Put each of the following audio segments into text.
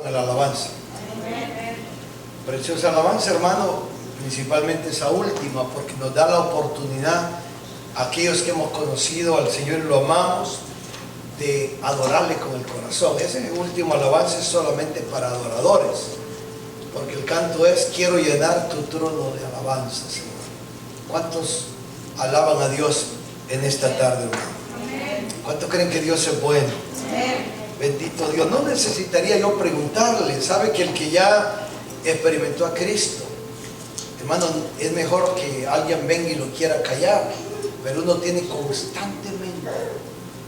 La alabanza. Preciosa alabanza, hermano, principalmente esa última, porque nos da la oportunidad a aquellos que hemos conocido al Señor y lo amamos, de adorarle con el corazón. Ese último alabanza es solamente para adoradores, porque el canto es: quiero llenar tu trono de alabanza, Señor. ¿Cuántos alaban a Dios en esta tarde, hermano? ¿Cuántos creen que Dios es bueno? Bendito Dios. No necesitaría yo preguntarle. Sabe que el que ya experimentó a Cristo, hermano, es mejor que alguien venga y lo quiera callar, pero uno tiene constantemente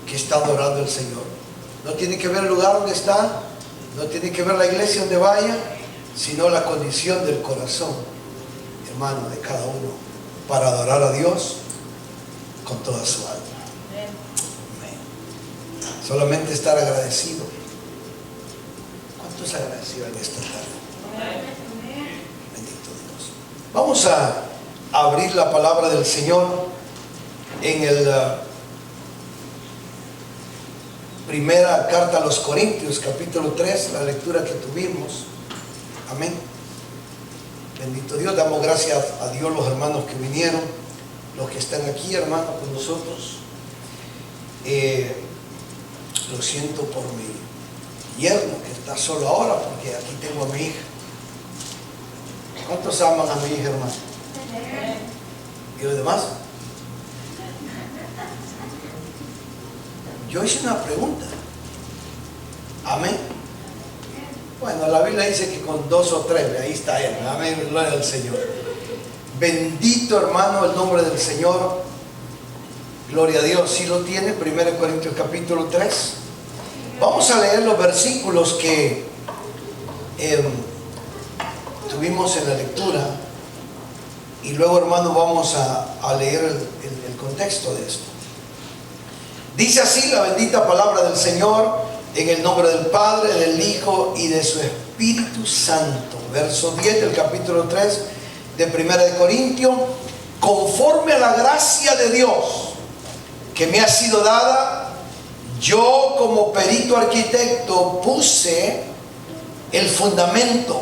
que estar adorando al Señor. No tiene que ver el lugar donde está, no tiene que ver la iglesia donde vaya, sino la condición del corazón, hermano, de cada uno, para adorar a Dios con toda su alma. Solamente estar agradecido. ¿Cuántos agradecidos en esta tarde? Bendito Dios. Vamos a abrir la palabra del Señor en el primera carta a los Corintios, capítulo 3, la lectura que tuvimos. Amén. Bendito Dios. Damos gracias a Dios, los hermanos que vinieron, los que están aquí, hermanos, con nosotros. Lo siento por mi yerno que está solo ahora, porque aquí tengo a mi hija. ¿Cuántos aman a mi hija, hermano? ¿Y los demás? Yo hice una pregunta. Amén. Bueno, la Biblia dice que con 2 o 3, ahí está él. Amén, gloria al Señor. Bendito, hermano, el nombre del Señor. Gloria a Dios. Si lo tiene, 1 Corintios capítulo 3. Vamos a leer los versículos que tuvimos en la lectura, y luego, hermano, vamos a leer el contexto de esto. Dice así la bendita palabra del Señor, en el nombre del Padre, del Hijo y de su Espíritu Santo. Verso 10 del capítulo 3 de 1 Corintios. Conforme a la gracia de Dios que me ha sido dada, yo como perito arquitecto puse el fundamento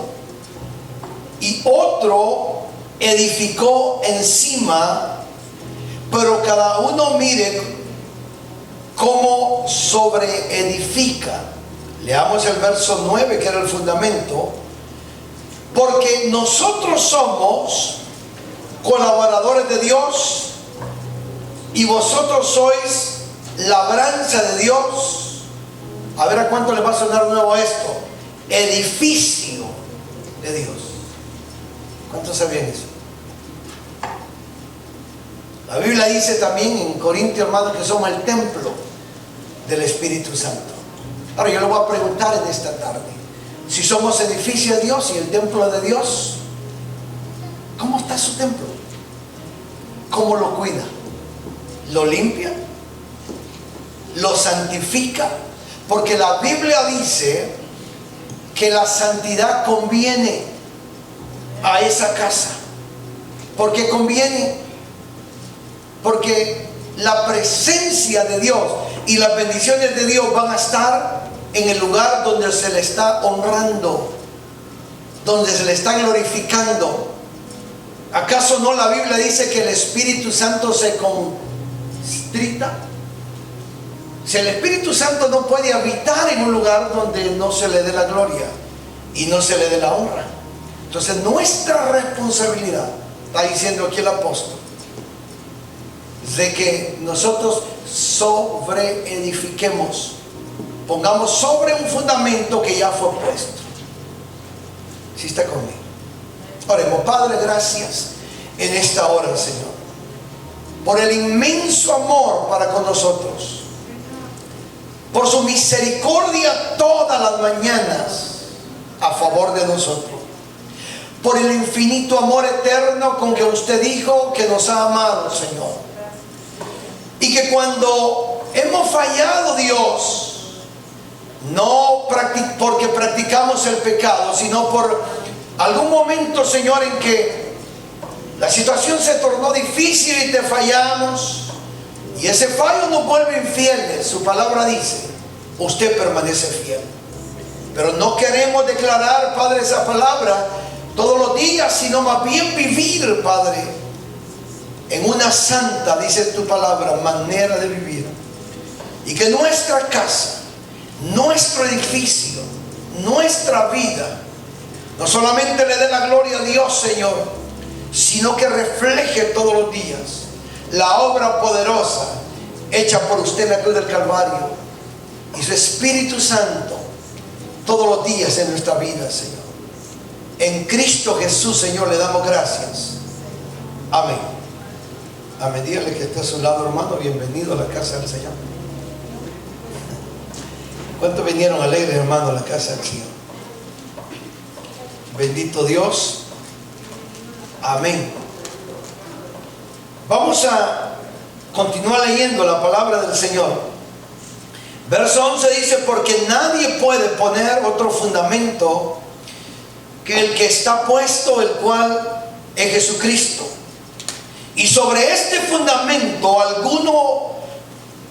y otro edificó encima, pero cada uno mire cómo sobreedifica. Leamos el verso 9, que era el fundamento. Porque nosotros somos colaboradores de Dios y vosotros sois labranza de Dios. A ver a cuánto le va a sonar nuevo esto. Edificio de Dios. ¿Cuántos sabían eso? La Biblia dice también en Corintios, hermanos, que somos el templo del Espíritu Santo. Ahora yo le voy a preguntar en esta tarde: si somos edificio de Dios y el templo de Dios, ¿cómo está su templo? ¿Cómo lo cuida? ¿Lo limpia? ¿Lo santifica? Porque la Biblia dice que la santidad conviene a esa casa. ¿Por qué conviene? Porque la presencia de Dios y las bendiciones de Dios van a estar en el lugar donde se le está honrando, donde se le está glorificando. ¿Acaso no la Biblia dice que el Espíritu Santo se constrita? Si el Espíritu Santo no puede habitar en un lugar donde no se le dé la gloria y no se le dé la honra. Entonces nuestra responsabilidad, está diciendo aquí el apóstol, de que nosotros sobreedifiquemos, pongamos sobre un fundamento que ya fue puesto. ¿Sí está conmigo? Oremos. Padre, gracias en esta hora, Señor, por el inmenso amor para con nosotros, por su misericordia todas las mañanas a favor de nosotros, por el infinito amor eterno con que usted dijo que nos ha amado, Señor. Y que cuando hemos fallado, Dios, no porque practicamos el pecado, sino por algún momento, Señor, en que la situación se tornó difícil y te fallamos, y ese fallo nos vuelve infieles. Su palabra dice: usted permanece fiel. Pero no queremos declarar, Padre, esa palabra todos los días, sino más bien vivir, Padre, en una santa, dice tu palabra, manera de vivir. Y que nuestra casa, nuestro edificio, nuestra vida, no solamente le dé la gloria a Dios, Señor, sino que refleje todos los días la obra poderosa hecha por usted en la cruz del Calvario y su Espíritu Santo todos los días en nuestra vida, Señor. En Cristo Jesús, Señor, le damos gracias. Amén. Amén. Dígale que está a su lado, hermano, bienvenido a la casa del Señor. ¿Cuántos vinieron alegres, hermano, a la casa del Señor? Bendito Dios. Amén. Vamos a continuar leyendo la palabra del Señor. Verso 11 dice: porque nadie puede poner otro fundamento que el que está puesto, el cual es Jesucristo. Y sobre este fundamento alguno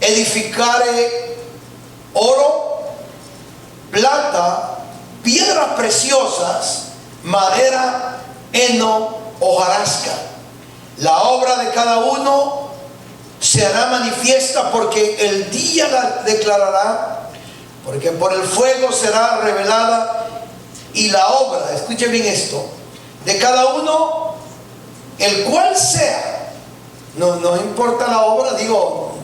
edificare oro, plata, piedras preciosas, madera, heno, hojarasca. La obra de cada uno se hará manifiesta, porque el día la declarará, porque por el fuego será revelada. Y la obra, escuche bien esto, de cada uno, el cual sea, no importa la obra, digo,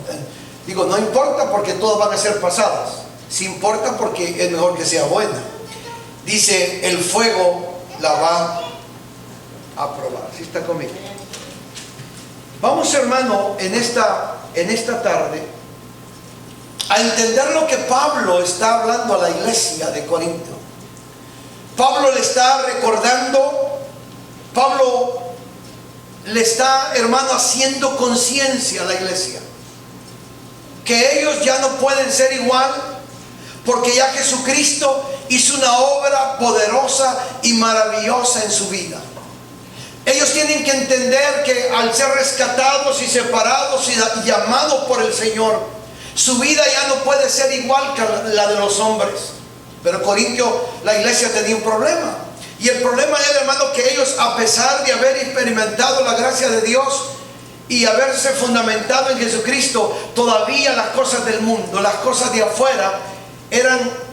no importa porque todas van a ser pasadas, sí importa porque es mejor que sea buena. Dice, el fuego la va a probar. ¿Sí está conmigo? Vamos, hermano, en esta tarde a entender lo que Pablo está hablando a la iglesia de Corinto. Pablo le está recordando, Pablo le está, hermano, haciendo conciencia a la iglesia que ellos ya no pueden ser igual, porque ya Jesucristo hizo una obra poderosa y maravillosa en su vida. Ellos tienen que entender que al ser rescatados y separados y llamados por el Señor, su vida ya no puede ser igual que la de los hombres. Pero Corintio, la iglesia tenía un problema. Y el problema era, hermano, que ellos, a pesar de haber experimentado la gracia de Dios y haberse fundamentado en Jesucristo, todavía las cosas del mundo, las cosas de afuera,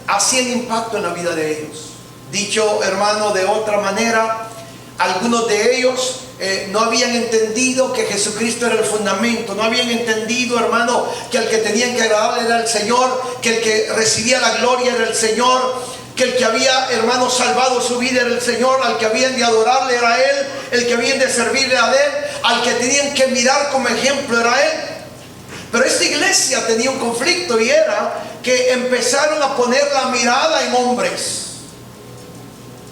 hacían impacto en la vida de ellos. Dicho, hermano, de otra manera, algunos de ellos no habían entendido que Jesucristo era el fundamento. No habían entendido, hermano, que el que tenían que agradarle era el Señor, que el que recibía la gloria era el Señor, que el que había, hermano, salvado su vida era el Señor, al que habían de adorarle era Él, el que habían de servirle a Él, al que tenían que mirar como ejemplo era Él. Pero esta iglesia tenía un conflicto, y era que empezaron a poner la mirada en hombres.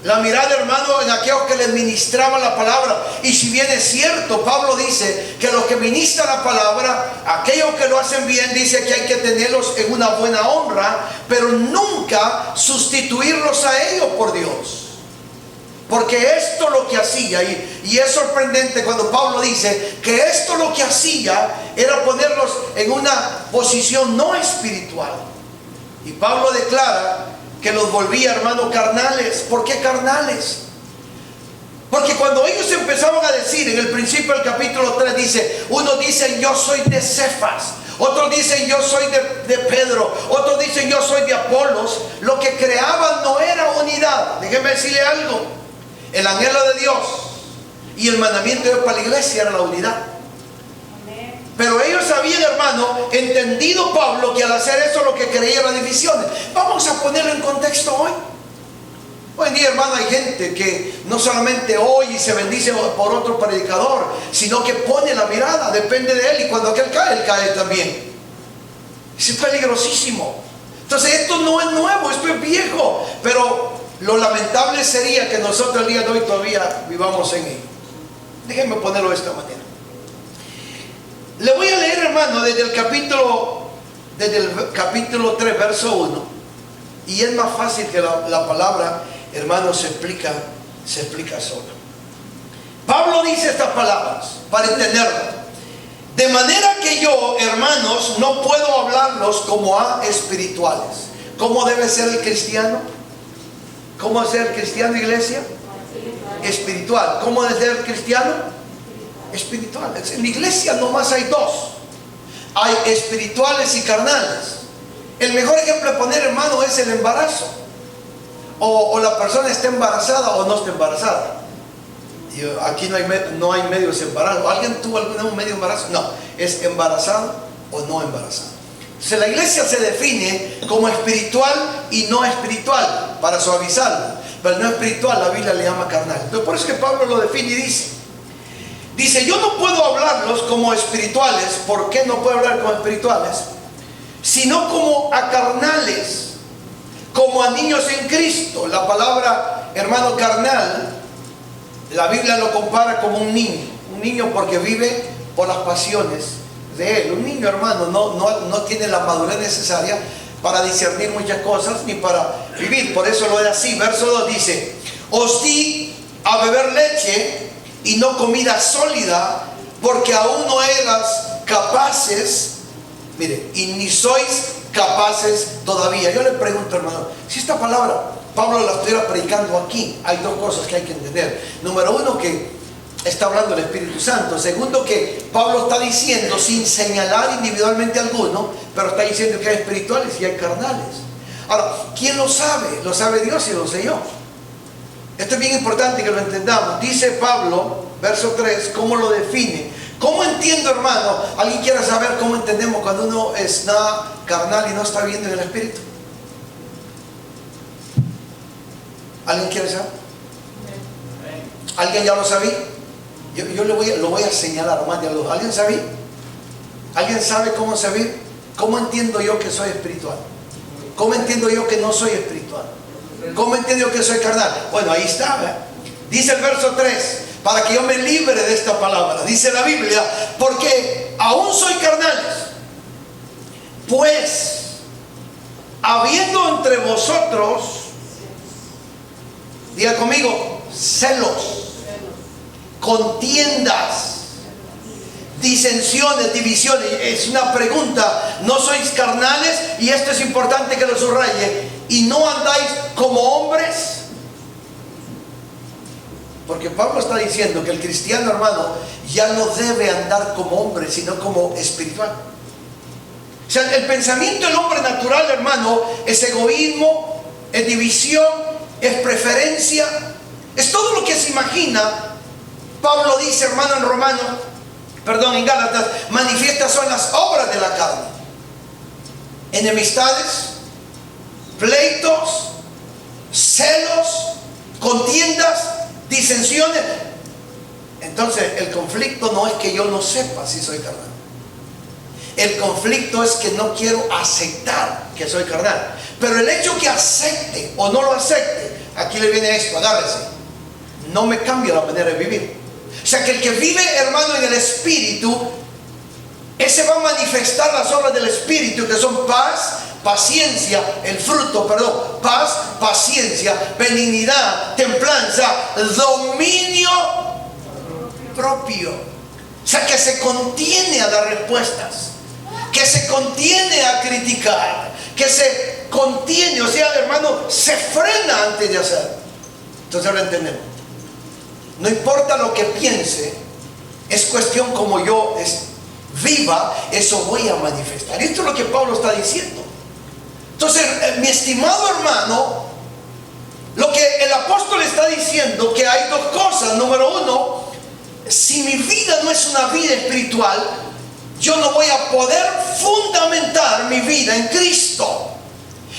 La mirada, hermano, en aquellos que les ministraban la palabra. Y si bien es cierto, Pablo dice que los que ministran la palabra, aquellos que lo hacen bien, dice que hay que tenerlos en una buena honra, pero nunca sustituirlos a ellos por Dios. Porque esto lo que hacía, y es sorprendente cuando Pablo dice que esto lo que hacía era ponerlos en una posición no espiritual. Y Pablo declara que los volvía, hermano, carnales. ¿Por qué carnales? Porque cuando ellos empezaban a decir, en el principio del capítulo 3 dice, unos dicen yo soy de Cefas, otros dicen yo soy de Pedro, otros dicen yo soy de Apolos. Lo que creaban no era unidad. Déjenme decirle algo, el anhelo de Dios y el mandamiento de Dios para la iglesia era la unidad. Pero ellos habían, hermano, entendido, Pablo, que al hacer eso lo que creía eran divisiones. Vamos a ponerlo en contexto hoy. Hoy en día, hermano, hay gente que no solamente oye y se bendice por otro predicador, sino que pone la mirada, depende de él, y cuando aquel cae, él cae también. Es peligrosísimo. Entonces esto no es nuevo, esto es viejo. Pero lo lamentable sería que nosotros el día de hoy todavía vivamos en ello. Déjenme ponerlo de esta manera. Le voy a leer, hermano, desde el capítulo 3, verso 1. Y es más fácil que la palabra, hermano, se explica sola. Pablo dice estas palabras para entenderlo. De manera que yo, hermanos, no puedo hablarlos como a espirituales. ¿Cómo debe ser el cristiano? ¿Cómo es ser cristiano, iglesia? Espiritual. ¿Cómo es ser cristiano? Espiritual. En la iglesia nomás hay dos. Hay espirituales y carnales. El mejor ejemplo de poner, hermano, es el embarazo. O la persona está embarazada o no está embarazada. Aquí no hay medios de embarazo. ¿Alguien tuvo algún medio de embarazo? No, es embarazado o no embarazado. Entonces la iglesia se define como espiritual y no espiritual, para suavizarlo. Pero no espiritual, la Biblia le llama carnal. Entonces por eso que Pablo lo define y dice, yo no puedo hablarlos como espirituales. ¿Por qué no puedo hablar como espirituales? Sino como a carnales, como a niños en Cristo. La palabra, hermano, carnal, la Biblia lo compara como un niño porque vive por las pasiones de él. Un niño, hermano, no tiene la madurez necesaria para discernir muchas cosas ni para vivir. Por eso lo es así. Verso 2 dice, os di a beber leche y no comida sólida, porque aún no eras capaces, mire, y ni sois capaces todavía. Yo le pregunto, hermano, si esta palabra Pablo la estuviera predicando aquí, hay dos cosas que hay que entender. Número uno, que está hablando el Espíritu Santo. Segundo, que Pablo está diciendo, sin señalar individualmente a alguno, pero está diciendo que hay espirituales y hay carnales. Ahora, ¿quién lo sabe? Lo sabe Dios y lo sé yo. Esto es bien importante que lo entendamos. Dice Pablo, verso 3, ¿cómo lo define? ¿Cómo entiendo, hermano? ¿Alguien quiere saber cómo entendemos cuando uno está carnal y no está viendo en el Espíritu? ¿Alguien quiere saber? ¿Alguien ya lo sabía? Yo lo voy a señalar más de algo. ¿Alguien sabía? ¿Alguien sabe cómo saber? ¿Cómo entiendo yo que soy espiritual? ¿Cómo entiendo yo que no soy espiritual? ¿Cómo entiendo yo que soy carnal? Bueno, ahí está, ¿verdad? Dice el verso 3, para que yo me libre de esta palabra. Dice la Biblia, porque aún soy carnales, pues habiendo entre vosotros, diga conmigo, celos, contiendas, disensiones, divisiones. Es una pregunta. ¿No sois carnales? Y esto es importante que lo subraye. ¿Y no andáis como hombres? Porque Pablo está diciendo que el cristiano, hermano, ya no debe andar como hombre, sino como espiritual. O sea, el pensamiento del hombre natural, hermano, es egoísmo, es división, es preferencia, es todo lo que se imagina. Pablo dice, hermano, en Gálatas, manifiestas son las obras de la carne: enemistades, pleitos, celos, contiendas, disensiones. Entonces el conflicto no es que yo no sepa si soy carnal. El conflicto es que no quiero aceptar que soy carnal. Pero el hecho que acepte o no lo acepte, aquí le viene esto, agárrese, no me cambia la manera de vivir. O sea que el que vive, hermano, en el Espíritu, ese va a manifestar las obras del Espíritu, que son paz, paciencia, el fruto, paz, paciencia, benignidad, templanza, dominio propio. O sea que se contiene a dar respuestas, que se contiene a criticar, que se contiene, o sea, hermano, se frena antes de hacer. Entonces ahora entendemos. No importa lo que piense, es cuestión como yo viva, eso voy a manifestar. Esto es lo que Pablo está diciendo. Entonces, mi estimado hermano, lo que el apóstol está diciendo, que hay dos cosas. Número uno, si mi vida no es una vida espiritual, yo no voy a poder fundamentar mi vida en Cristo.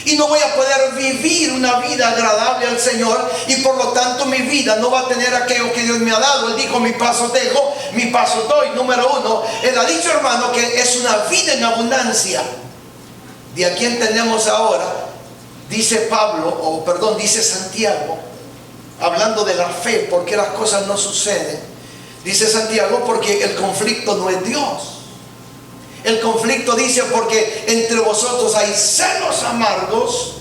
Y no voy a poder vivir una vida agradable al Señor. Y por lo tanto mi vida no va a tener aquello que Dios me ha dado. Él dijo, mi paso dejo, mi paso doy. Número uno, Él ha dicho, hermano, que es una vida en abundancia. De aquí entendemos ahora, dice dice Santiago, hablando de la fe, por qué las cosas no suceden. Dice Santiago, porque el conflicto no es Dios. El conflicto, dice, porque entre vosotros hay celos amargos,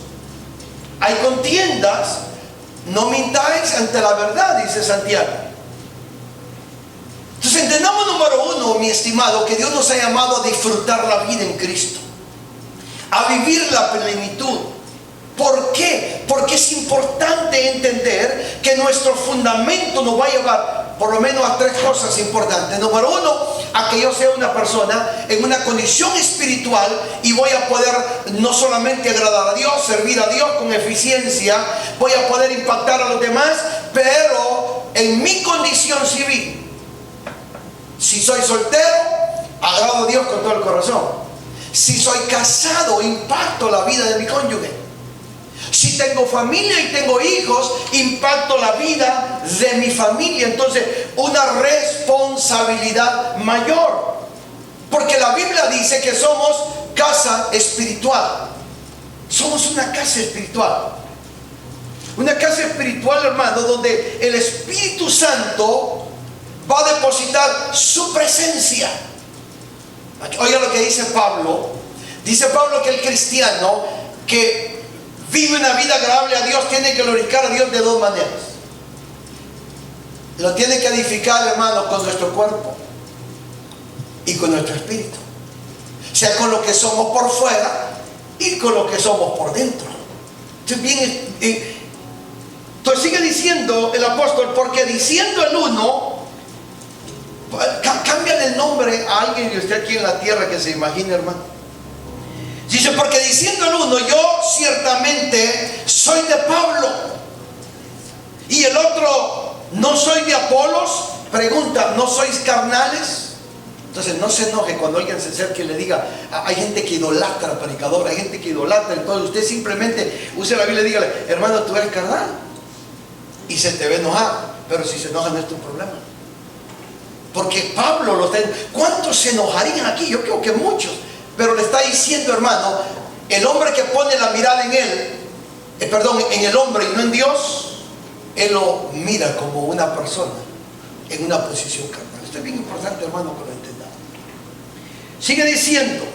hay contiendas, no mintáis ante la verdad, dice Santiago. Entonces entendamos, número uno, mi estimado, que Dios nos ha llamado a disfrutar la vida en Cristo, a vivir la plenitud. ¿Por qué? Porque es importante entender que nuestro fundamento nos va a llevar por lo menos a 3 cosas importantes. Número 1, a que yo sea una persona en una condición espiritual y voy a poder no solamente agradar a Dios, servir a Dios con eficiencia, voy a poder impactar a los demás, pero en mi condición civil. Si soy soltero, agrado a Dios con todo el corazón. Si soy casado, impacto la vida de mi cónyuge. Si tengo familia y tengo hijos, impacto la vida de mi familia. Entonces, una responsabilidad mayor. Porque la Biblia dice que somos casa espiritual. Somos una casa espiritual. Una casa espiritual, hermano, donde el Espíritu Santo va a depositar su presencia. Oiga lo que dice Pablo. Dice Pablo que el cristiano que vive una vida agradable a Dios tiene que glorificar a Dios de 2 maneras. Lo tiene que edificar, hermano, con nuestro cuerpo y con nuestro espíritu. O sea, con lo que somos por fuera y con lo que somos por dentro. Entonces sigue diciendo el apóstol, porque diciendo el uno, cambian el nombre a alguien de usted aquí en la tierra que se imagine, hermano. Dice, porque diciendo el uno, yo ciertamente soy de Pablo, y el otro, no soy de Apolos. Pregunta, ¿no sois carnales? Entonces no se enoje cuando alguien se acerque y le diga, hay gente que idolatra al predicador, hay gente que idolatra. Entonces usted simplemente use la Biblia y dígale, hermano, tú eres carnal, y se te ve enojar. Pero si se enoja no es tu problema, porque Pablo lo está. ¿Cuántos se enojarían aquí? Yo creo que muchos. Pero le está diciendo, hermano, el hombre que pone la mirada en él, en el hombre y no en Dios, él lo mira como una persona en una posición carnal. Esto es bien importante, hermano, que lo entendamos. Sigue diciendo,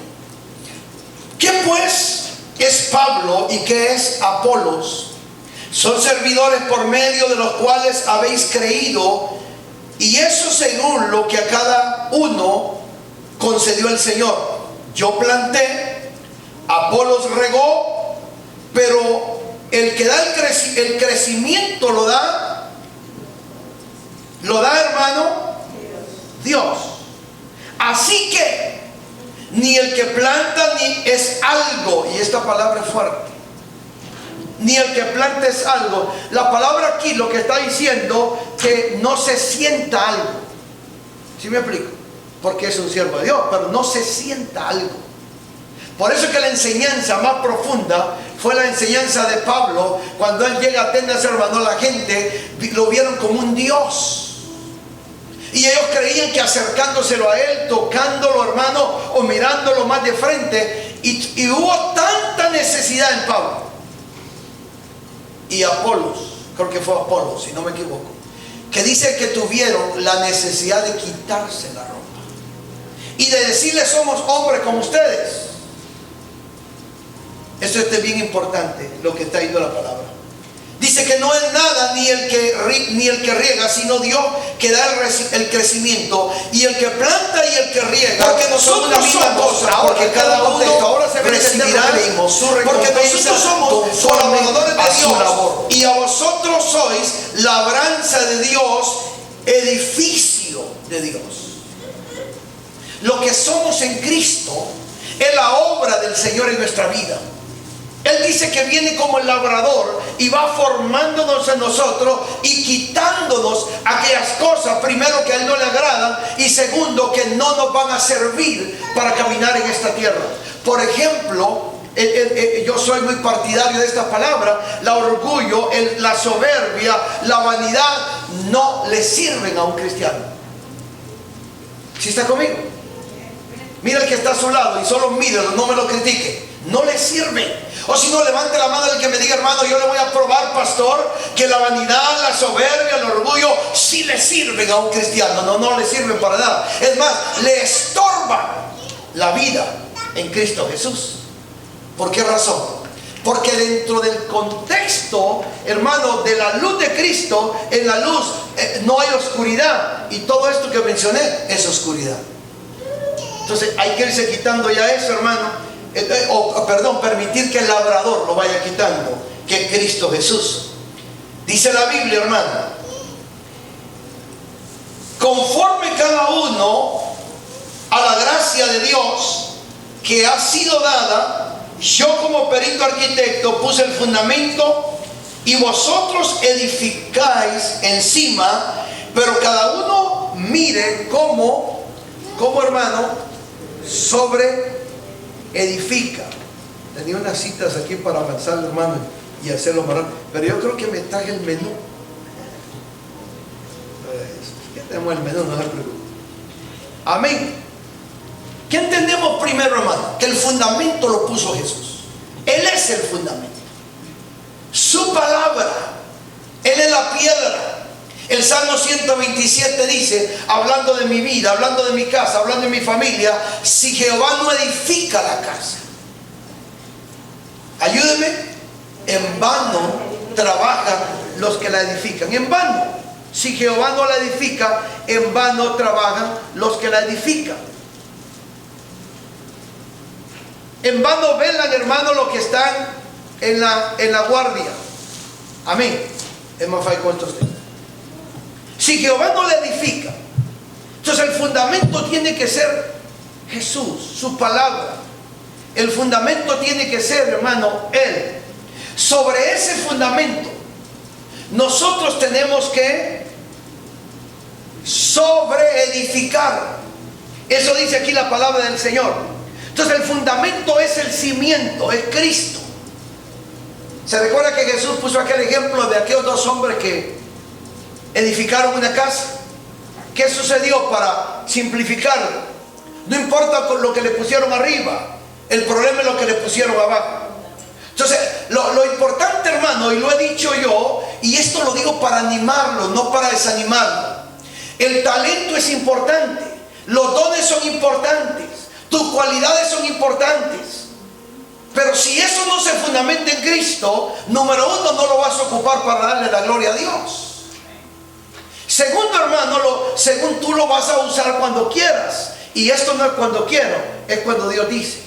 ¿qué pues es Pablo y qué es Apolos? Son servidores por medio de los cuales habéis creído, y eso según lo que a cada uno concedió el Señor. Yo planté, Apolos regó, pero el que da el crecimiento lo da, hermano, Dios. Así que ni el que planta ni es algo, y esta palabra es fuerte, ni el que planta es algo. La palabra aquí lo que está diciendo que no se sienta algo. ¿Sí me explico? Porque es un siervo de Dios, pero no se sienta algo. Por eso es que la enseñanza más profunda fue la enseñanza de Pablo. Cuando él llega a Atenas, hermano, la gente lo vieron como un Dios, y ellos creían que acercándoselo a él, tocándolo, hermano, o mirándolo más de frente, y hubo tanta necesidad en Pablo y Apolos, creo que fue Apolos, si no me equivoco, que dice que tuvieron la necesidad de quitarse la ropa y de decirle, somos hombres como ustedes. Esto es bien importante, lo que está diciendo la palabra. Dice que no es nada ni el que riega, sino Dios que da el crecimiento, y el que planta y el que riega, porque nosotros somos una cosa, porque cada uno ahora se recibirá su recompensa, porque nosotros somos colaboradores de Dios, y a vosotros sois labranza de Dios, edificio de Dios. Lo que somos en Cristo es la obra del Señor en nuestra vida. Él dice que viene como el labrador y va formándonos en nosotros y quitándonos aquellas cosas, primero, que a Él no le agradan, y segundo, que no nos van a servir para caminar en esta tierra. Por ejemplo, yo soy muy partidario de esta palabra. El orgullo, la soberbia, la vanidad no le sirven a un cristiano. ¿Sí está conmigo? Mira el que está a su lado y solo míralo, no me lo critique. No le sirve. O si no, levante la mano el que me diga, hermano, yo le voy a probar, pastor, que la vanidad, la soberbia, el orgullo sí le sirven a un cristiano. No le sirven para nada. Es más, le estorban la vida en Cristo Jesús. ¿Por qué razón? Porque dentro del contexto, hermano, de la luz de Cristo, en la luz no hay oscuridad. Y todo esto que mencioné es oscuridad. Entonces hay que irse quitando ya eso, hermano. permitir que el labrador lo vaya quitando, que es Cristo Jesús. Dice la Biblia, hermano, conforme cada uno a la gracia de Dios que ha sido dada, yo como perito arquitecto puse el fundamento y vosotros edificáis encima, pero cada uno mire cómo hermano, sobre edifica. Tenía unas citas aquí para avanzar, hermano, y hacerlo más rápido, pero yo creo que me traje el menú. Ya tenemos el menú, no se preocupe. Amén. ¿Qué entendemos primero, hermano? Que el fundamento lo puso Jesús. Él es el fundamento. Su palabra, Él es la piedra. El Salmo 127 dice, hablando de mi vida, hablando de mi casa, hablando de mi familia, si Jehová no edifica la casa, ayúdeme, en vano trabajan los que la edifican. En vano. Si Jehová no la edifica, en vano trabajan los que la edifican. En vano velan, hermano, los que están en la guardia. Amén. Es más fácil con estos temas. Si Jehová no la edifica, entonces el fundamento tiene que ser Jesús, su palabra. El fundamento tiene que ser, hermano, Él. Sobre ese fundamento nosotros tenemos que sobreedificar. Eso dice aquí la palabra del Señor. Entonces el fundamento es el cimiento, es Cristo. ¿Se recuerda que Jesús puso aquel ejemplo de aquellos dos hombres que edificaron una casa? ¿Qué sucedió? Para simplificarlo, no importa lo que le pusieron arriba, el problema es lo que le pusieron abajo. Entonces lo importante, hermano, y lo he dicho yo, y esto lo digo para animarlo, no para desanimarlo. El talento es importante, los dones son importantes, tus cualidades son importantes, pero si eso no se fundamenta en Cristo, número uno, no lo vas a ocupar para darle la gloria a Dios. Segundo, hermano, según tú lo vas a usar cuando quieras. Y esto no es cuando quiero, es cuando Dios dice.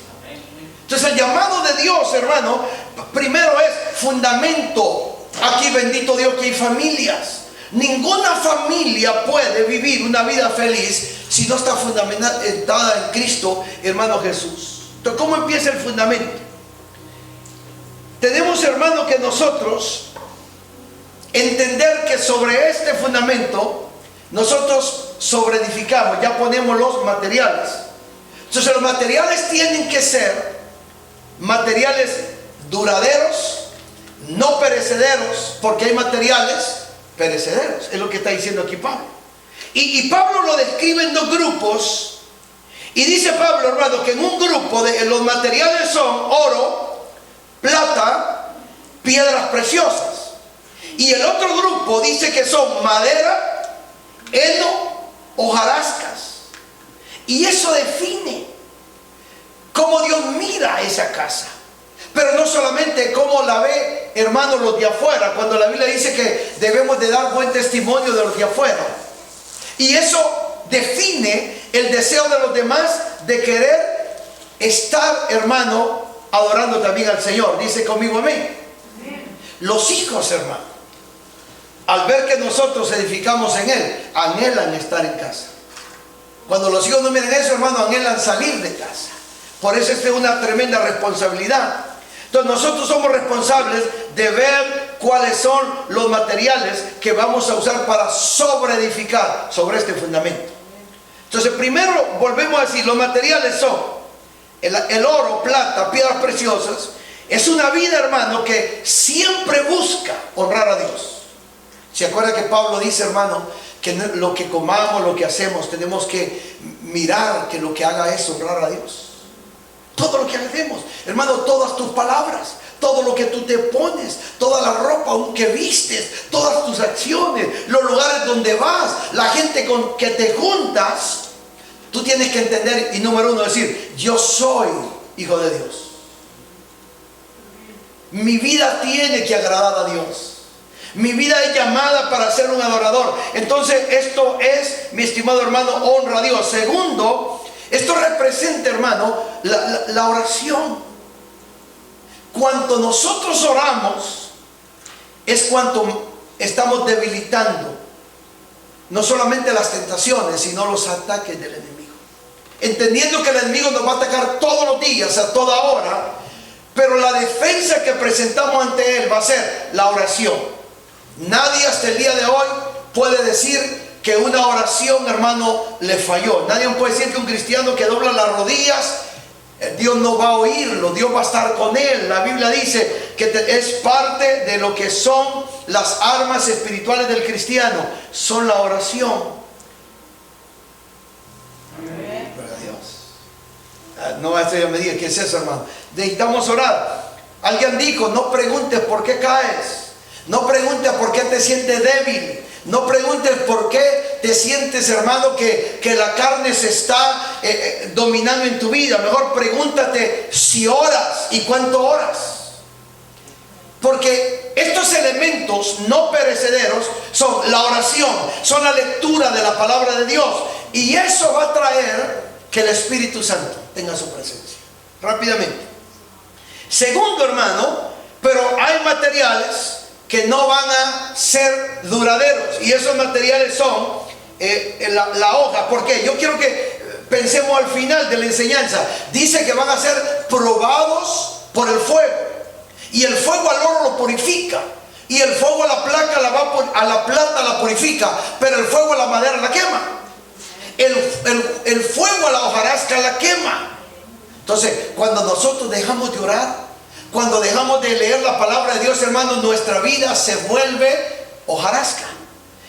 Entonces el llamado de Dios, hermano, primero es fundamento. Aquí, bendito Dios, que hay familias. Ninguna familia puede vivir una vida feliz si no está fundamentada en Cristo, hermano Jesús. Entonces, ¿cómo empieza el fundamento? Tenemos, hermano, que nosotros entender que sobre este fundamento nosotros sobreedificamos, ya ponemos los materiales. Entonces los materiales tienen que ser materiales duraderos, no perecederos, porque hay materiales perecederos, es lo que está diciendo aquí Pablo. Y Pablo lo describe en dos grupos, y dice Pablo, hermano, que en un grupo los materiales son oro, plata, piedras preciosas. Y el otro grupo dice que son madera, heno, hojarascas. Y eso define cómo Dios mira esa casa. Pero no solamente cómo la ve, hermanos, los de afuera, cuando la Biblia dice que debemos de dar buen testimonio de los de afuera. Y eso define el deseo de los demás de querer estar, hermano, adorando también al Señor. Dice conmigo amén. Los hijos, hermano, al ver que nosotros edificamos en Él, anhelan estar en casa. Cuando los hijos no miran eso, hermano, anhelan salir de casa. Por eso esta es una tremenda responsabilidad. Entonces nosotros somos responsables de ver cuáles son los materiales que vamos a usar para sobreedificar sobre este fundamento. Entonces primero volvemos a decir, los materiales son el oro, plata, piedras preciosas. Es una vida, hermano, que siempre busca honrar a Dios. ¿Se acuerda que Pablo dice, hermano, que lo que comamos, lo que hacemos, tenemos que mirar que lo que haga es honrar a Dios? Todo lo que hacemos, hermano, todas tus palabras, todo lo que tú te pones, toda la ropa que vistes, todas tus acciones, los lugares donde vas, la gente con que te juntas, tú tienes que entender y número uno decir, yo soy hijo de Dios. Mi vida tiene que agradar a Dios. Mi vida es llamada para ser un adorador. Entonces esto es, mi estimado hermano, honra a Dios. Segundo, Esto representa, hermano, la oración. Cuanto nosotros oramos, es cuanto estamos debilitando no solamente las tentaciones, sino los ataques del enemigo. Entendiendo que el enemigo nos va a atacar todos los días, a toda hora, pero la defensa que presentamos ante él va a ser la oración. Nadie hasta el día de hoy puede decir que una oración, hermano, le falló. Nadie puede decir que un cristiano que dobla las rodillas, Dios no va a oírlo, Dios va a estar con él. La Biblia dice que es parte de lo que son las armas espirituales del cristiano, son la oración. Amén. Gloria a Dios. No, esto ya me diga, ¿qué es eso, hermano? Necesitamos orar. Alguien dijo, no preguntes por qué caes, no preguntes por qué te sientes débil, no preguntes por qué te sientes, hermano, que la carne se está dominando en tu vida. Mejor pregúntate si oras y cuánto oras. Porque estos elementos no perecederos son la oración, son la lectura de la palabra de Dios. Y eso va a traer que el Espíritu Santo tenga su presencia. Rápidamente. Segundo, hermano, pero hay materiales que no van a ser duraderos. Y esos materiales son la hoja. ¿Por qué? Yo quiero que pensemos al final de la enseñanza. Dice que van a ser probados por el fuego. Y el fuego al oro lo purifica. Y el fuego a la plata la purifica. Pero el fuego a la madera la quema. El fuego a la hojarasca la quema. Entonces, cuando nosotros dejamos de orar, cuando dejamos de leer la palabra de Dios, hermano, nuestra vida se vuelve hojarasca.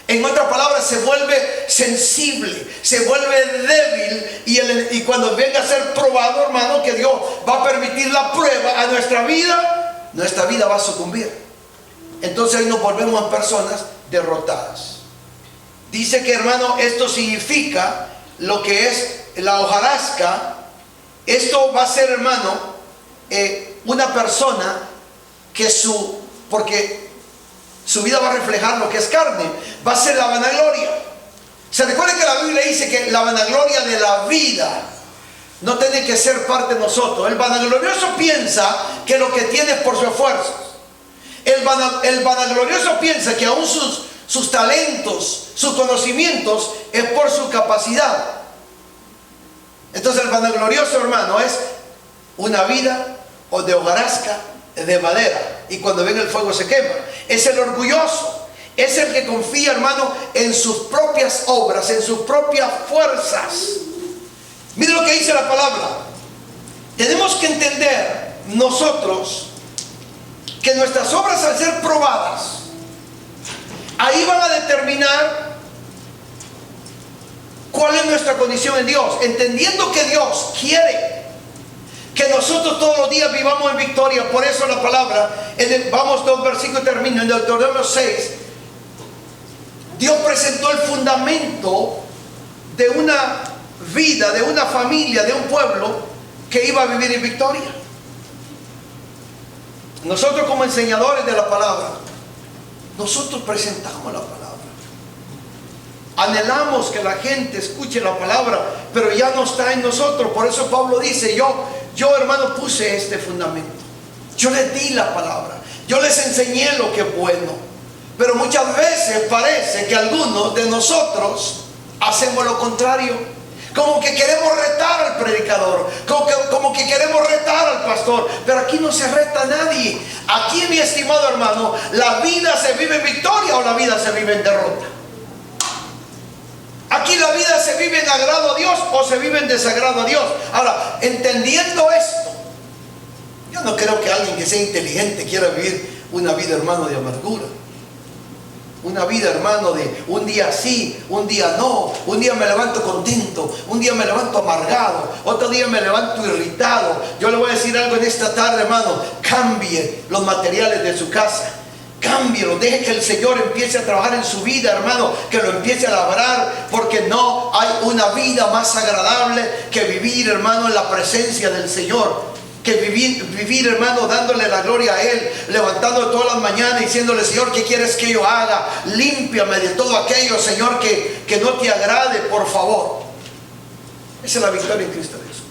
En otras palabras, se vuelve sensible, se vuelve débil. Y cuando venga a ser probado, hermano, que Dios va a permitir la prueba a nuestra vida va a sucumbir. Entonces ahí nos volvemos a personas derrotadas. Dice que, hermano, esto significa lo que es la hojarasca. Esto va a ser, hermano, una persona que porque su vida va a reflejar lo que es carne, va a ser la vanagloria. Se recuerda que la Biblia dice que la vanagloria de la vida no tiene que ser parte de nosotros. El vanaglorioso piensa que lo que tiene es por sus esfuerzos. El vanaglorioso piensa que aún sus talentos, sus conocimientos es por su capacidad. Entonces el vanaglorioso, hermano, es una vida o de hojarasca de madera, y cuando venga el fuego se quema. Es el orgulloso, es el que confía, hermano, en sus propias obras, en sus propias fuerzas. Mire lo que dice la palabra. Tenemos que entender nosotros que nuestras obras, al ser probadas, ahí van a determinar cuál es nuestra condición en Dios, entendiendo que Dios quiere que nosotros todos los días vivamos en victoria. Por eso la palabra, vamos dos versículos y termino. En Deuteronomio 6, Dios presentó el fundamento de una vida, de una familia, de un pueblo que iba a vivir en victoria. Nosotros, como enseñadores de la palabra, nosotros presentamos la palabra. Anhelamos que la gente escuche la palabra, pero ya no está en nosotros. Por eso Pablo dice, yo hermano, puse este fundamento. Yo les di la palabra, yo les enseñé lo que es bueno. Pero muchas veces parece que algunos de nosotros hacemos lo contrario. Como que queremos retar al predicador, como que queremos retar al pastor. Pero aquí no se reta a nadie. Aquí, mi estimado hermano, la vida se vive en victoria o la vida se vive en derrota. Aquí la vida se vive en agrado a Dios o se vive en desagrado a Dios. Ahora, entendiendo esto, yo no creo que alguien que sea inteligente quiera vivir una vida, hermano, de amargura. Una vida, hermano, de un día sí, un día no. Un día me levanto contento, un día me levanto amargado, otro día me levanto irritado. Yo le voy a decir algo en esta tarde, hermano. Cambie los materiales de su casa. Cámbielo, deje que el Señor empiece a trabajar en su vida, hermano, que lo empiece a labrar, porque no hay una vida más agradable que vivir, hermano, en la presencia del Señor. Que vivir, hermano, dándole la gloria a Él, levantando todas las mañanas, diciéndole, Señor, ¿qué quieres que yo haga? Límpiame de todo aquello, Señor, que no te agrade, por favor. Esa es la victoria en Cristo Jesús.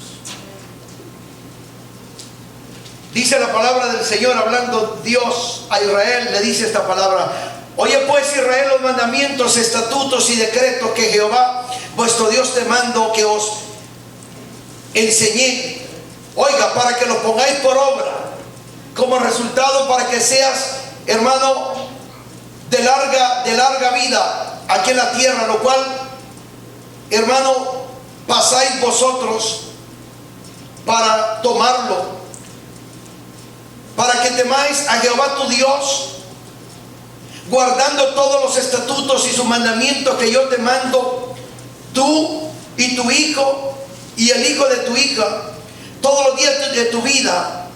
Dice la palabra del Señor, hablando Dios a Israel, le dice esta palabra: oye pues, Israel, los mandamientos, estatutos y decretos que Jehová vuestro Dios te mando que os enseñé. Oiga, para que los pongáis por obra, como resultado para que seas, hermano, de larga vida aquí en la tierra, lo cual, hermano, pasáis vosotros para tomarlo, para que temáis a Jehová tu Dios, guardando todos los estatutos y sus mandamientos que yo te mando, tú y tu hijo y el hijo de tu hija, todos los días de tu vida,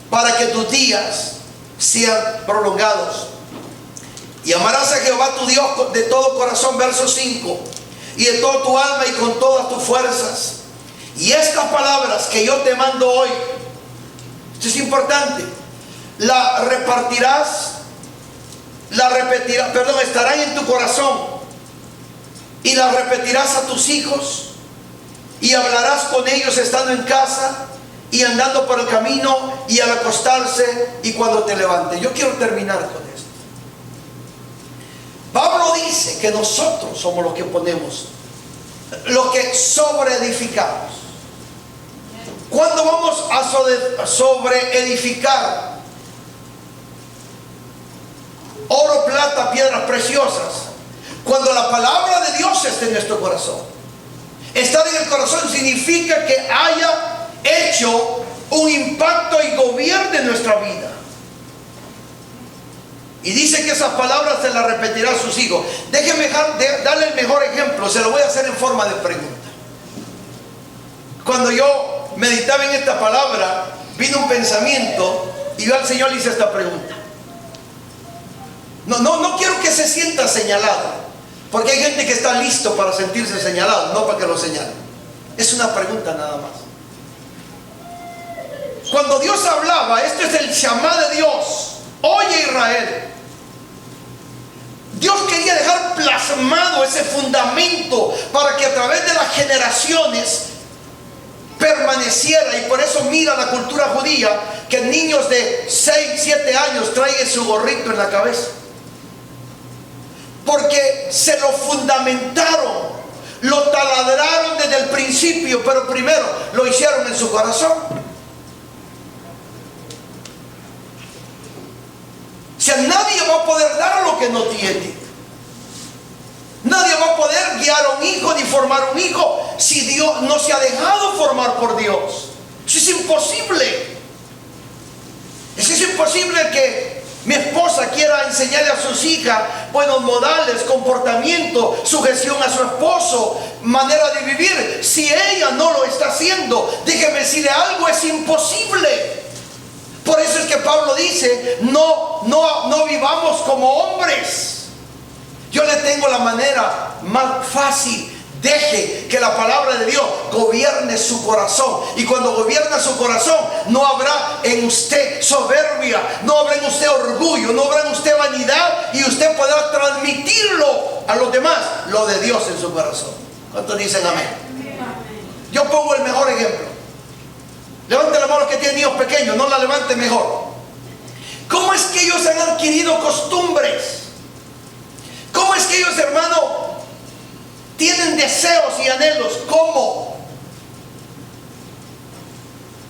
para que tus días sean prolongados. Y amarás a Jehová tu Dios de todo corazón, verso 5, y de toda tu alma y con todas tus fuerzas. Y estas palabras que yo te mando hoy, esto es importante, la repartirás, estarán en tu corazón, y las repetirás a tus hijos, y hablarás con ellos estando en casa y andando por el camino y al acostarse y cuando te levantes. Yo quiero terminar con esto. Pablo dice que nosotros somos los que ponemos, los que sobreedificamos. ¿Cuándo vamos a sobreedificar? Oro, plata, piedras preciosas. Cuando la palabra de Dios esté en nuestro corazón. Estar en el corazón significa que haya hecho un impacto y gobierne nuestra vida. Y dice que esas palabras se las repetirá a sus hijos. Déjenme darle el mejor ejemplo. Se lo voy a hacer en forma de pregunta. Cuando yo meditaba en esta palabra, vino un pensamiento y yo al Señor le hice esta pregunta. No quiero que se sienta señalado, porque hay gente que está listo para sentirse señalado, no para que lo señalen. Es una pregunta nada más. Cuando Dios hablaba, este es el llamado de Dios: oye Israel. Dios quería dejar plasmado ese fundamento para que a través de las generaciones permaneciera. Y por eso mira la cultura judía, que niños de 6, 7 años traigan su gorrito en la cabeza, porque se lo fundamentaron, lo taladraron desde el principio, pero primero lo hicieron en su corazón. O sea, nadie va a poder dar lo que no tiene. Nadie va a poder guiar a un hijo ni formar un hijo si Dios no se ha dejado formar por Dios. Eso es imposible. Eso es imposible que mi esposa quiera enseñarle a sus hijas buenos modales, comportamiento, sujeción a su esposo, manera de vivir, si ella no lo está haciendo. Déjeme decirle algo, es imposible. Por eso es que Pablo dice: no vivamos como hombres. Yo le tengo la manera más fácil. Deje que la palabra de Dios gobierne su corazón. Y cuando gobierna su corazón, no habrá en usted soberbia, no habrá en usted orgullo, no habrá en usted vanidad, y usted podrá transmitirlo a los demás, lo de Dios en su corazón. ¿Cuántos dicen amén? Yo pongo el mejor ejemplo. Levante la mano los que tienen niños pequeños, no la levante mejor. ¿Cómo es que ellos han adquirido costumbres? ¿Cómo es que ellos, hermano, tienen deseos y anhelos? ¿Cómo?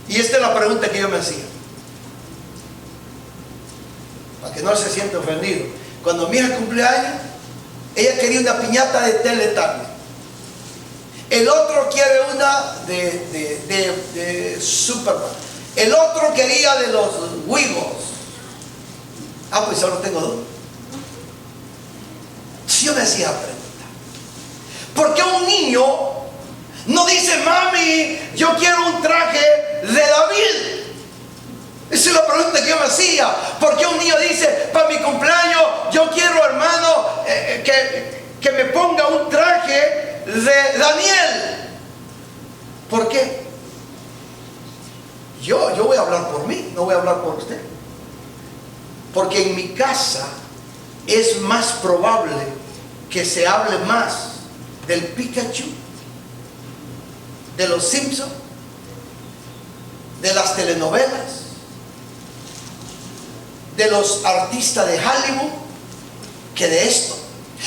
Y esta es la pregunta que yo me hacía, para que no se sienta ofendido. Cuando mi hija cumple años, ella quería una piñata de Teletubbies. El otro quiere una de Superman. El otro quería de los Wiggles. Ah, pues solo tengo dos. Yo me hacía pregunta: ¿por qué un niño no dice: mami, yo quiero un traje de David? Esa es la pregunta que yo me hacía. ¿Por qué un niño dice: para mi cumpleaños yo quiero, hermano, que me ponga un traje de Daniel? ¿Por qué? Yo voy a hablar por mí, no voy a hablar por usted. Porque en mi casa es más probable que se hable más del Pikachu, de los Simpsons, de las telenovelas, de los artistas de Hollywood, que de esto.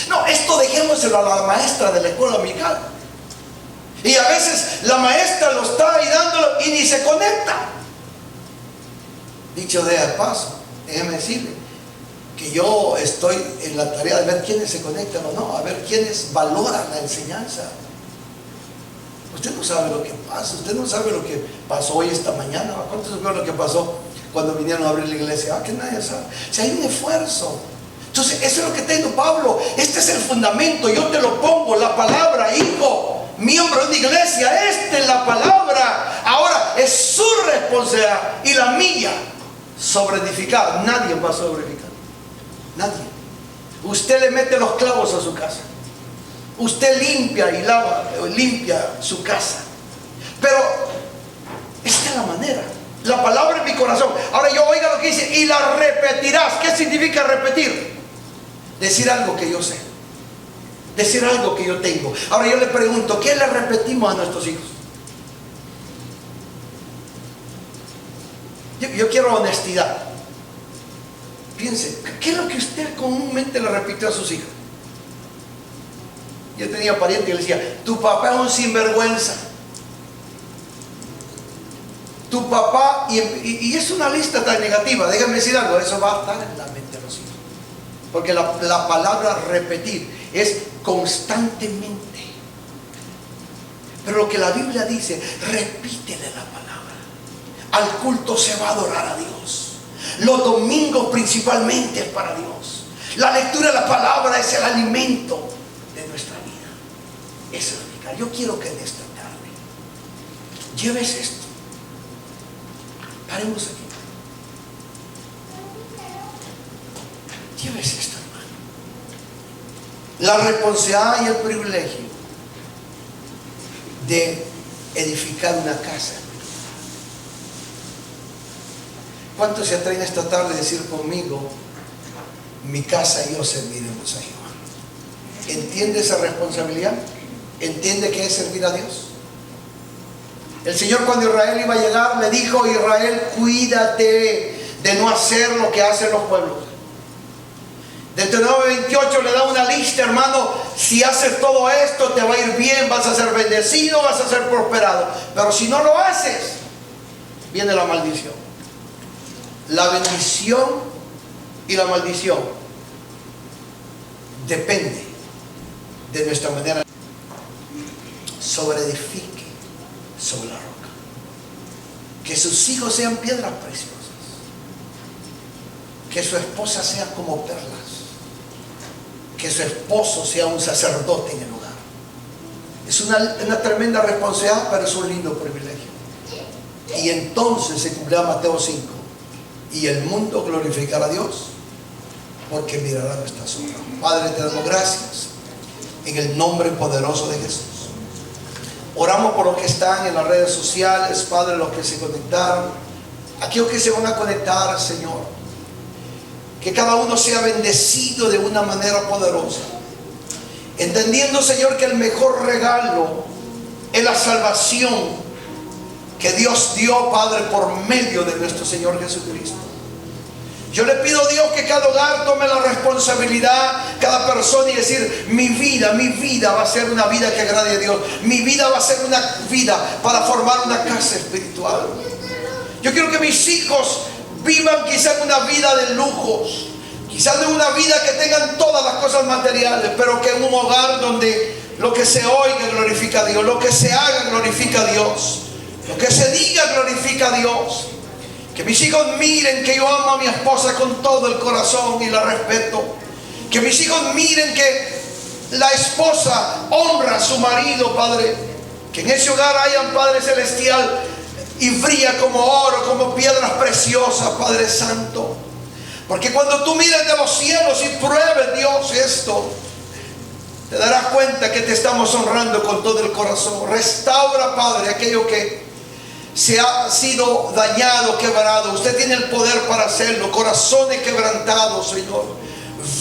No, esto dejémoselo a la maestra de la escuela dominical. Y a veces la maestra lo está ahí dándolo y ni se conecta. Dicho de paso, déjeme decirle que yo estoy en la tarea de ver quiénes se conectan o no, a ver quiénes valoran la enseñanza. Usted no sabe lo que pasa, usted no sabe lo que pasó hoy esta mañana. ¿Cuántos supieron lo que pasó cuando vinieron a abrir la iglesia? Que nadie sabe. Si hay un esfuerzo. Entonces, eso es lo que tengo, Pablo. Este es el fundamento. Yo te lo pongo, la palabra, hijo, miembro de una iglesia. Esta es la palabra. Ahora es su responsabilidad y la mía sobre edificar. Nadie va a sobreedificar. Nadie. Usted le mete los clavos a su casa. Usted limpia y lava, limpia su casa. Pero esta es la manera. La palabra en mi corazón. Ahora yo oiga lo que dice, y la repetirás. ¿Qué significa repetir? Decir algo que yo sé. Decir algo que yo tengo. Ahora yo le pregunto, ¿qué le repetimos a nuestros hijos? Yo quiero honestidad. Piense, ¿qué es lo que usted comúnmente le repitió a sus hijos? Yo tenía pariente que le decía, tu papá es un sinvergüenza. Tu papá, y es una lista tan negativa. Déjenme decir algo, eso va a estar en la mente de los hijos. Porque la palabra repetir es constantemente. Pero lo que la Biblia dice, repítele la palabra. Al culto se va a adorar a Dios. Los domingos principalmente es para Dios. La lectura de la palabra es el alimento de nuestra vida. Eso es lo que yo quiero que en esta tarde lleves esto. Paremos aquí. Lleves esto, hermano. La responsabilidad y el privilegio de edificar una casa. ¿Cuántos se atreven esta tarde a decir conmigo, mi casa y yo serviremos a Jehová? ¿Entiende esa responsabilidad? ¿Entiende qué es servir a Dios? El Señor, cuando Israel iba a llegar, le dijo: Israel, cuídate de no hacer lo que hacen los pueblos. Deuteronomio 28 le da una lista, hermano. Si haces todo esto, te va a ir bien, vas a ser bendecido, vas a ser prosperado. Pero si no lo haces, viene la maldición. La bendición y la maldición depende de nuestra manera. Sobreedifique sobre la roca. Que sus hijos sean piedras preciosas. Que su esposa sea como perlas. Que su esposo sea un sacerdote en el hogar. Es una tremenda responsabilidad, pero es un lindo privilegio. Y entonces se cumplirá Mateo 5. Y el mundo glorificará a Dios, porque mirará nuestras obras. Padre, te damos gracias en el nombre poderoso de Jesús. Oramos por los que están en las redes sociales, Padre, los que se conectaron, aquellos que se van a conectar, Señor. Que cada uno sea bendecido de una manera poderosa. Entendiendo, Señor, que el mejor regalo es la salvación que Dios dio, Padre, por medio de nuestro Señor Jesucristo. Yo le pido a Dios que cada hogar tome la responsabilidad, cada persona, y decir: mi vida va a ser una vida que agrade a Dios. Mi vida va a ser una vida para formar una casa espiritual. Yo quiero que mis hijos vivan quizás una vida de lujos, quizás de una vida que tengan todas las cosas materiales, pero que en un hogar donde lo que se oiga glorifica a Dios, lo que se haga glorifica a Dios, lo que se diga glorifica a Dios. Que mis hijos miren que yo amo a mi esposa con todo el corazón y la respeto. Que mis hijos miren que la esposa honra a su marido, Padre. Que en ese hogar haya, Padre celestial, y brilla como oro, como piedras preciosas, Padre Santo. Porque cuando tú mires de los cielos y pruebes, Dios, esto, te darás cuenta que te estamos honrando con todo el corazón. Restaura, Padre, aquello que se ha sido dañado, quebrado. Usted tiene el poder para hacerlo. Corazones quebrantados, Señor.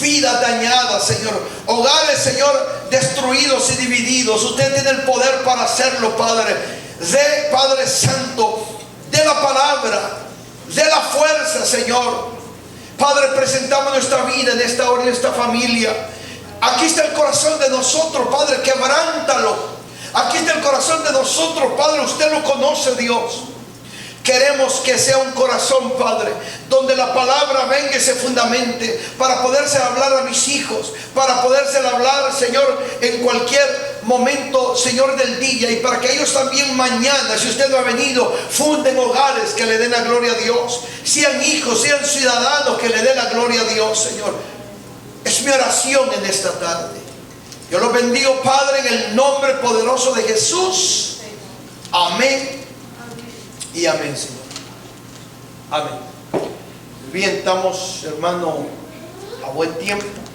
Vidas dañadas, Señor. Hogares, Señor, destruidos y divididos. Usted tiene el poder para hacerlo, Padre. de Padre Santo, de la palabra, de la fuerza, Señor. Padre, presentamos nuestra vida en esta hora, en esta familia. Aquí está el corazón de nosotros, Padre, quebrántalo. Aquí está el corazón de nosotros, Padre, usted lo conoce, Dios. Queremos que sea un corazón, Padre, donde la palabra venga y se fundamente, para poderse hablar a mis hijos, para poderse hablar, Señor, en cualquier momento, Señor, del día, y para que ellos también mañana, si usted no ha venido, funden hogares que le den la gloria a Dios, sean hijos, sean ciudadanos que le den la gloria a Dios, Señor. Es mi oración en esta tarde. Yo los bendigo, Padre, en el nombre poderoso de Jesús. Amén y amén, Señor. Amén. Bien, estamos, hermano, a buen tiempo.